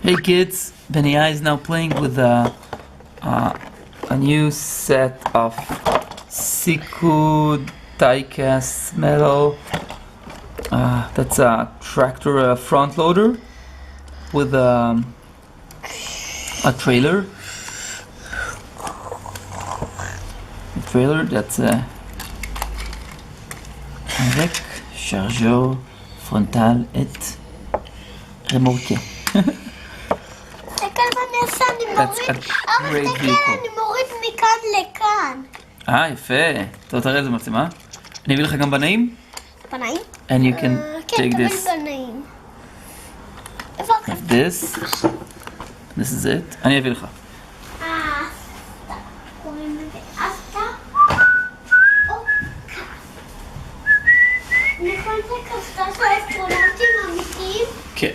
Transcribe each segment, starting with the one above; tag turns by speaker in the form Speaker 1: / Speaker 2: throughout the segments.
Speaker 1: Hey kids, Benia is now playing with a new set of siku die-cast metal. That's a tractor front loader with a trailer. That's avec chargeur frontal et remorqué. That's a great vehicle.
Speaker 2: אני מוריד מכאן לכאן.
Speaker 1: יפה. טוב, תראה איזה מצלמה. אני אביא לך גם בנאים?
Speaker 2: בנאים?
Speaker 1: And you can take
Speaker 2: כן,
Speaker 1: this.
Speaker 2: תביא בנאים. איפה
Speaker 1: Like this. This is it. אני אביא לך.
Speaker 2: אסתה. קוראים לזה אסתה. או כף. נכון זה כפתה של אסטרונאוטים אמיתיים?
Speaker 1: כן.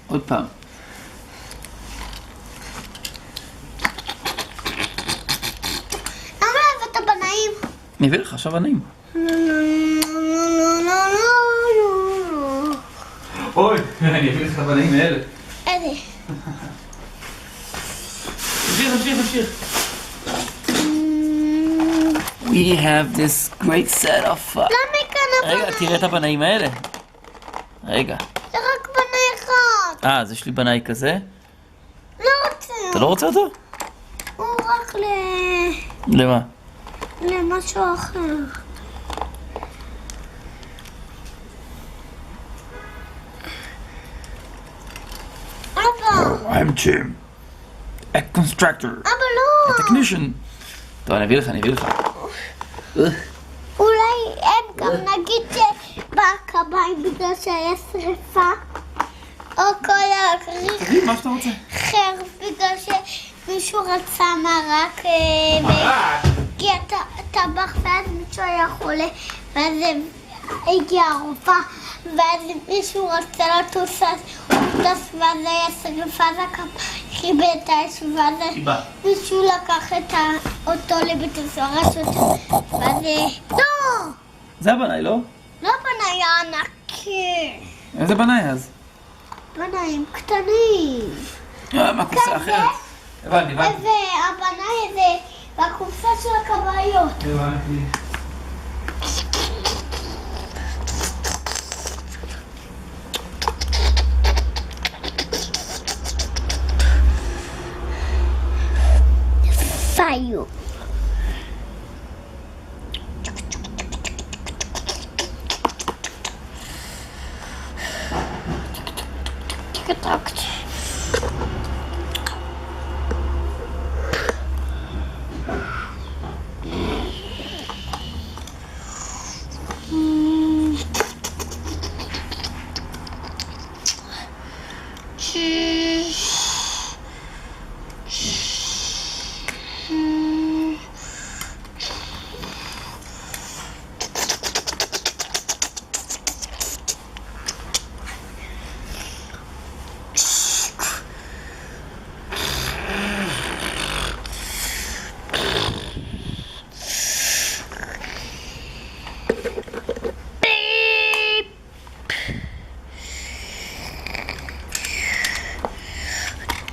Speaker 1: עוד פעם.
Speaker 2: למה הבאת בנאים?
Speaker 1: אני אביא לך עכשיו בנאים. אוי, אני אביא לך בנאים האלה.
Speaker 2: איזה?
Speaker 1: תמשיך. We have this great set of...
Speaker 2: למה כאן
Speaker 1: רגע, תראה את הבנאים האלה. רגע.
Speaker 2: זה רק בנאי אחד.
Speaker 1: אז יש לי בנאי כזה.
Speaker 2: לא רוצה.
Speaker 1: אתה לא רוצה אותו?
Speaker 2: הוא רק
Speaker 1: למה?
Speaker 2: למשהו אחר. אבא.
Speaker 1: I'm Jim. A constructor.
Speaker 2: אבא לא.
Speaker 1: A technician. טוב, אני אביא לך.
Speaker 2: אולי הם גם נגיד שבקביים בגלל שהיה שריפה. או כל
Speaker 1: תגיד, מה שאתה רוצה.
Speaker 2: חרב בגלל שמישהו רצה מרק והגיע טבח ואז מישהו היה חולה ואז הגיע הרופא ואז מישהו רצה לטוס אז הוא טס ואז היה שריפה אז חיבה את האש ואז מישהו לקח אותו לבית הסוהר ואז לא!
Speaker 1: זה הבנאי, לא?
Speaker 2: לא בנאי ענקי.
Speaker 1: איזה בנאי אז?
Speaker 2: בנאים קטנים.
Speaker 1: מה קופסה אחרת? הבנתי.
Speaker 2: והבנאי הזה, והקופסה של הכבאיות.
Speaker 1: הבנתי.
Speaker 2: פיו. טרקטור.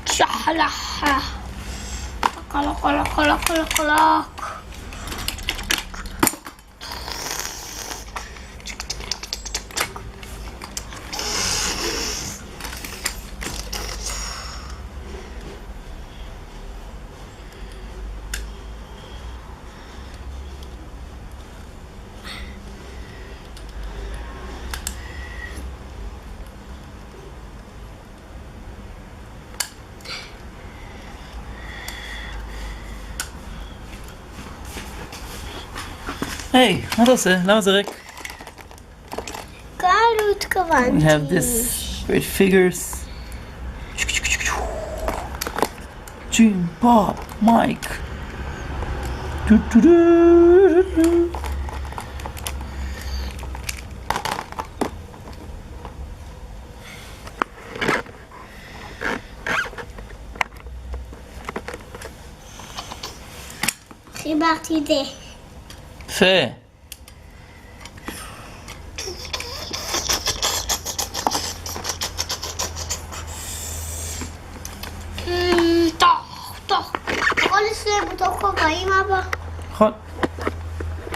Speaker 2: שחלחה. קלק.
Speaker 1: היי, מה אתה עושה? למה זה ריק?
Speaker 2: קל לא התכוונתי.
Speaker 1: We have this great figures. Jim, Bob, Mike.
Speaker 2: חיברתי את זה.
Speaker 1: יפה.
Speaker 2: טוב. יכול לסיים אותו כובעים אבא?
Speaker 1: נכון.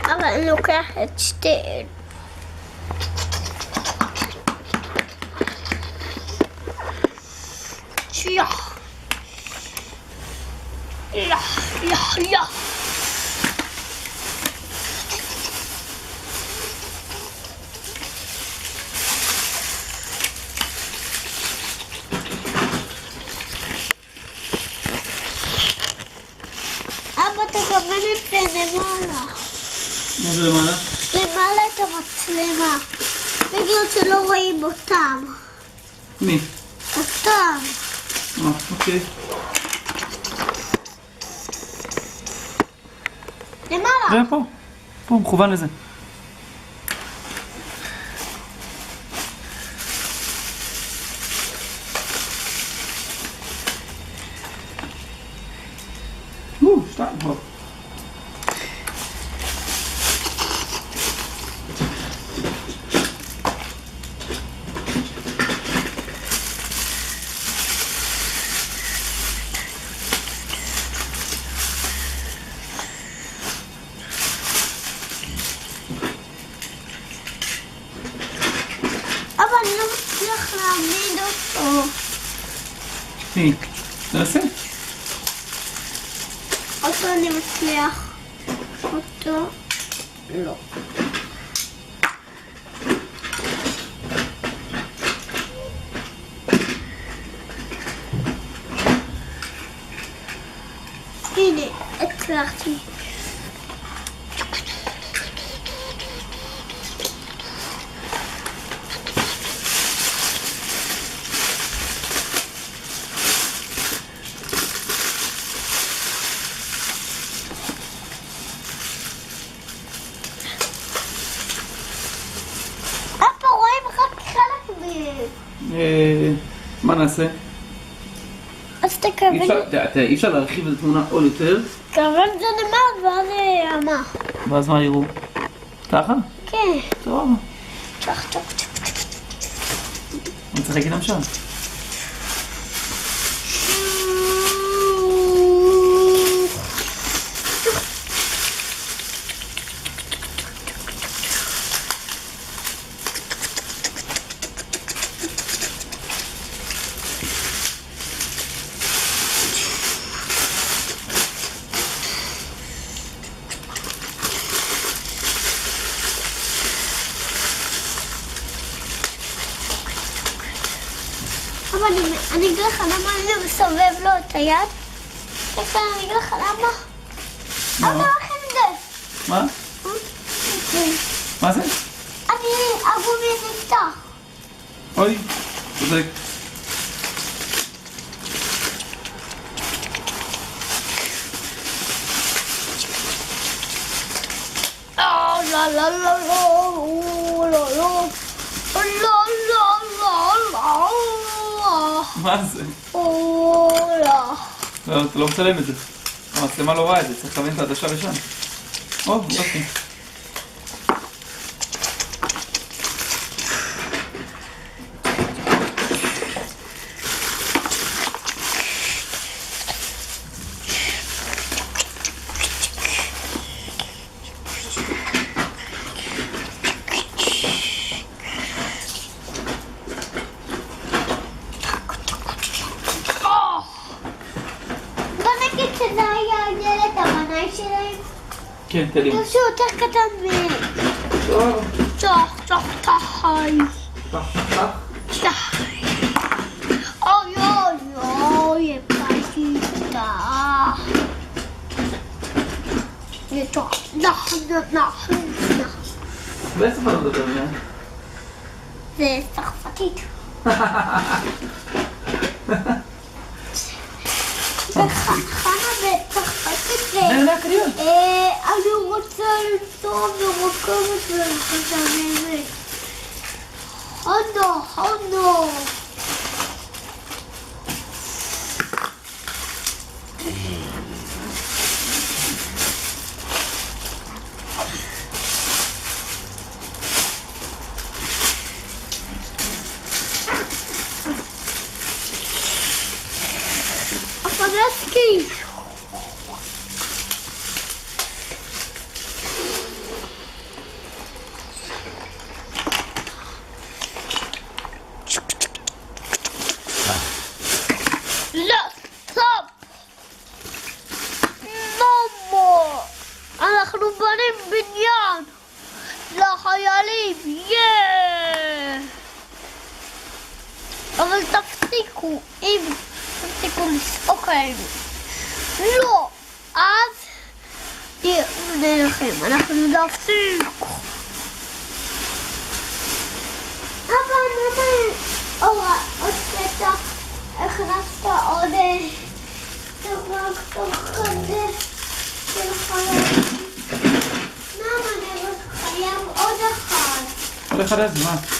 Speaker 2: אבל אני לוקח את שתיהן. יא. אבא, תכוון את זה למעלה.
Speaker 1: מה זה למעלה?
Speaker 2: למעלה את המצלמה. בגלל שלא רואים אותם.
Speaker 1: מי?
Speaker 2: אותם.
Speaker 1: אוקיי.
Speaker 2: למעלה.
Speaker 1: זה פה. פה, מכוון לזה. שתיים, בוא.
Speaker 2: אבל אני לא מצליח להעמיד אותו.
Speaker 1: מי? נעשה.
Speaker 2: אותו אני מצליח. אותו לא. הנה, הצלחתי.
Speaker 1: מה נעשה?
Speaker 2: אז תכוון.
Speaker 1: אי אפשר להרחיב את התמונה עוד יותר.
Speaker 2: כוון זה למעלה ואז מה?
Speaker 1: ואז מה יראו? ככה?
Speaker 2: כן.
Speaker 1: טוב.
Speaker 2: צ'ק.
Speaker 1: אני צריך להגיד להם שם.
Speaker 2: אבל אני אגיד לך למה אני מסובב לו את היד. אני אגיד לך למה. אבל לא לכם את זה.
Speaker 1: מה? מה זה?
Speaker 2: הגומי נפתח.
Speaker 1: אוי, צודק. מה זה? לא, אתה לא מצלם את זה. המצלמה לא רואה את זה, צריך לכוון את העדשה לשם. יופי.
Speaker 2: שזה היה ילד המנאי שלהם.
Speaker 1: כן, תלים.
Speaker 2: שהוא יותר קטן מהם. צח. אוי, הפלתי אותה.
Speaker 1: באיזה שפה לא מדבר מיה?
Speaker 2: זה צרפתית. חנה בצרפתית אני רוצה למצוא במקום הזה. הונו. להם. לא, אז נלחם, אנחנו נפסיק. אבל עוד קטע, הכנסת עוד טרקטור כזה של חייב. למה אני חייב עוד אחד?
Speaker 1: עוד אחד אז מה?